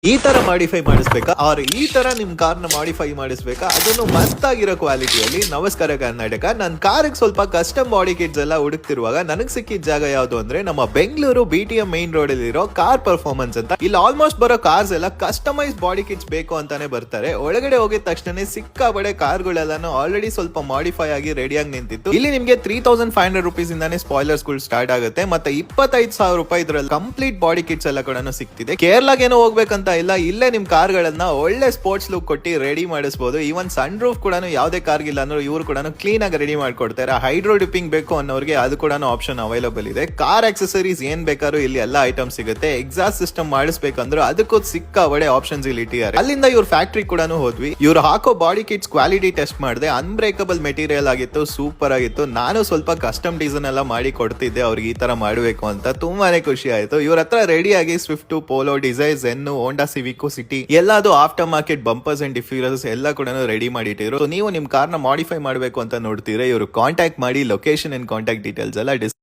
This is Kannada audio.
ಈ ತರ ಮಾಡಿಫೈ ಮಾಡಿಸ್ಬೇಕಾ ಅವ್ರ ಈ ತರ ನಿಮ್ ಕಾರ್ನ ಮಾಡಿಫೈ ಮಾಡಿಸ್ಬೇಕಾ ಅದನ್ನು ಮಸ್ತ್ ಆಗಿರೋ ಕ್ವಾಲಿಟಿಯಲ್ಲಿ. ನಮಸ್ಕಾರ ಕರ್ನಾಟಕ. ನನ್ನ ಕಾರ್ಗೆ ಸ್ವಲ್ಪ ಕಸ್ಟಮ್ ಬಾಡಿ ಕಿಟ್ಸ್ ಎಲ್ಲ ಹುಡುಕ್ತಿರುವಾಗ ನನಗೆ ಸಿಕ್ಕಿದ ಜಾಗ ಯಾವ್ದು ಅಂದ್ರೆ ನಮ್ಮ ಬೆಂಗಳೂರು BTM ಮೈನ್ ರೋಡ್ ಅಲ್ಲಿ ಇರೋ ಕಾರ್ ಪರ್ಫಾರ್ಮೆನ್ಸ್ ಅಂತ. ಇಲ್ಲಿ ಆಲ್ಮೋಸ್ಟ್ ಬರೋ ಕಾರ್ಸ್ ಎಲ್ಲ ಕಸ್ಟಮೈಸ್ ಬಾಡಿ ಕಿಟ್ಸ್ ಬೇಕು ಅಂತಾನೆ ಬರ್ತಾರೆ. ಒಳಗಡೆ ಹೋಗಿದ ತಕ್ಷಣ ಸಿಕ್ಕಾಬಡೆ ಕಾರ್ಗಳೆಲ್ಲಾನು ಆಲ್ರೆಡಿ ಸ್ವಲ್ಪ ಮಾಡಿಫೈ ಆಗಿ ರೆಡಿಯಾಗಿ ನಿಂತಿತ್ತು. ಇಲ್ಲಿ ನಿಮ್ಗೆ 3500 ರುಪೀಸ್ ಇಂದಾನೆ ಸ್ಪಾಯ್ಲರ್ಸ್ ಗಳು ಸ್ಟಾರ್ಟ್ ಆಗುತ್ತೆ. ಮತ್ತೆ 25,000 ರೂಪಾಯಿ ಇದ್ರಲ್ಲಿ ಕಂಪ್ಲೀಟ್ ಬಾಡಿ ಕಿಟ್ಸ್ ಎಲ್ಲ ಕೂಡ ಸಿಗ್ತಿದೆ. ಕೇರಳಗೇನೋ ಹೋಗ್ಬೇಕಂತ ಇಲ್ಲ, ಇಲ್ಲೇ ನಿಮ್ ಕಾರ್ಗಳನ್ನ ಒಳ್ಳೆ ಸ್ಪೋರ್ಟ್ಸ್ ಲುಕ್ ಕೊಟ್ಟು ರೆಡಿ ಮಾಡಿಸಬಹುದು. ಈವನ್ ಸನ್ ರೂಫ್ ಕೂಡ ಯಾವುದೇ ಕಾರ್ಗಿಲ್ಲ ಅಂದ್ರೆ ಇವರು ಕೂಡ ಕ್ಲೀನ್ ಆಗಿ ರೆಡಿ ಮಾಡ್ಕೊಡ್ತಾರೆ. ಹೈಡ್ರೋ ಡಿಪ್ಪಿಂಗ್ ಬೇಕು ಅನ್ನೋರಿಗೆ ಅದು ಕೂಡ ಆಪ್ಷನ್ ಅವೈಲೇಬಲ್ ಇದೆ. ಕಾರ್ ಆಕ್ಸೆಸರೀಸ್ ಏನ್ ಬೇಕಾದ್ರೂ ಇಲ್ಲಿ ಎಲ್ಲ ಐಟಮ್ ಸಿಗುತ್ತೆ. ಎಕ್ಸಾಸ್ಟ್ ಸಿಸ್ಟಮ್ ಮಾಡಿಸ್ಬೇಕಂದ್ರೆ ಅದಕ್ಕೂ ಸಿಕ್ಕಾಬಡೆ ಆಪ್ಷನ್ಸ್ ಇಲ್ಲಿ ಇಟ್ಟಿದ್ದಾರೆ. ಅಲ್ಲಿಂದ ಇವ್ರ ಫ್ಯಾಕ್ಟ್ರಿ ಕೂಡ ಹೋದ್ವಿ. ಇವ್ರು ಹಾಕೋ ಬಾಡಿ ಕಿಟ್ಸ್ ಕ್ವಾಲಿಟಿ ಟೆಸ್ಟ್ ಮಾಡಿದೆ. ಅನ್ಬ್ರೇಕಬಲ್ ಮೆಟೀರಿಯಲ್ ಆಗಿತ್ತು, ಸೂಪರ್ ಆಗಿತ್ತು. ನಾನು ಸ್ವಲ್ಪ ಕಸ್ಟಮ್ ಡಿಸೈನ್ ಎಲ್ಲ ಮಾಡಿ ಕೊಡ್ತಿದ್ದೆ ಅವ್ರಿಗೆ ಈ ತರ ಮಾಡಬೇಕು ಅಂತ. ತುಂಬಾನೇ ಖುಷಿ ಆಯ್ತು. ಇವ್ರ ಹತ್ರ ರೆಡಿ ಆಗಿ Swift, Polo, Dzire, Zen, Honda Civic, City ಎಲ್ಲದು after market bumpers and diffusers ಎಲ್ಲ ಕೂಡ ರೆಡಿ ಮಾಡಿಟ್ಟಿರು. ನೀವು ನಿಮ್ ಕಾರ್ನ ಮಾಡಿಫೈ ಮಾಡಬೇಕು ಅಂತ ನೋಡ್ತೀರಾ, ಇವರು ಕಾಂಟ್ಯಾಕ್ಟ್ ಮಾಡಿ. ಲೊಕೇಶನ್ ಅಂಡ್ ಕಾಂಟ್ಯಾಕ್ಟ್ ಡೀಟೇಲ್ಸ್ ಎಲ್ಲ